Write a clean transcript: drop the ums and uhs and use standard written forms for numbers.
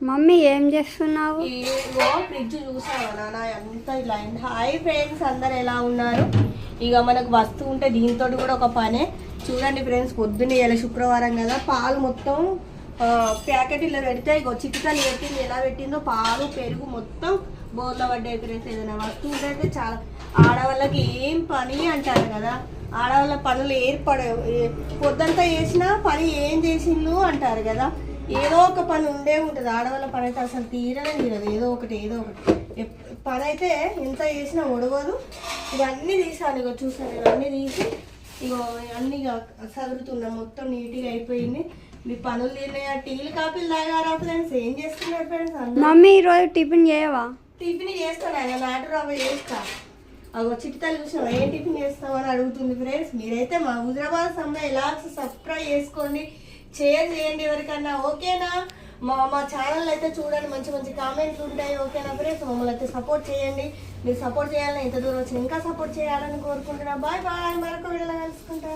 Mummy ఏం చేస్తున్నావు? ఇగో fridge చూసావా నాన్న ఎంత ఇలా అయింది. హాయ్ ఫ్రెండ్స్, అందరు ఎలా ఉన్నారు? ఇక మనకు వస్తువు ఉంటే దీంతో కూడా ఒక పనే. చూడండి ఫ్రెండ్స్, పొద్దున్న ఇలా శుక్రవారం కదా, పాలు మొత్తం ప్యాకెట్ ఇలా పెడితే ఇగో చిటికలు పెట్టింది. ఎలా పెట్టిందో పాలు పెరుగు మొత్తం బోర్ల పడ్డాయి ఫ్రెండ్స్. ఏదైనా వస్తువు ఉంటే చాలా ఆడవాళ్ళకి ఏం పని అంటారు కదా, ఆడవాళ్ళ పనులు ఏర్పడవు. పొద్దంతా చేసినా పని ఏం చేసిండ్రు అంటారు కదా. ఏదో ఒక పని ఉండే ఉంటుంది. ఆడవాళ్ళ పని అయితే అసలు తీరనే తీరదు. ఏదో ఒకటి పని అయితే ఎంత చేసినా ఒడవదు. ఇవన్నీ తీసాను, ఇగో చూసాను, ఇవన్నీ తీసి ఇగో అన్నీ చదువుతున్నాను. మొత్తం నీట్గా అయిపోయింది. మీ పనులు తిన్నాయా? టీలు కాపీలు తాగారా ఫ్రెండ్స్? ఏం చేస్తున్నారు ఫ్రెండ్స్? మమ్మీ ఈరోజు టిఫిన్ చేయవా? టిఫిన్ చేస్తాను, ఆయన నాటు రవ్వ చేస్తా. అగో చిట్టాలు చూసినా ఏం టిఫిన్ చేస్తామని అడుగుతుంది ఫ్రెండ్స్. మీరైతే మా హుజరాబాద్ సమ్మె ఎలా సబ్స్క్రైబ్ చేసుకోండి, షేర్ చేయండి ఎవరికన్నా, ఓకేనా? మా ఛానల్ అయితే చూడండి, మంచి మంచి కామెంట్లు ఉంటాయి, ఓకేనా ఫ్రెండ్స్? మమ్మల్ని అయితే సపోర్ట్ చేయండి. మీరు సపోర్ట్ చేయాలని ఎంత దూరం వచ్చి ఇంకా సపోర్ట్ చేయాలని కోరుకుంటున్నా. బాయ్ బాయ్, మరొక వీడియోలో కలుసుకుంటా.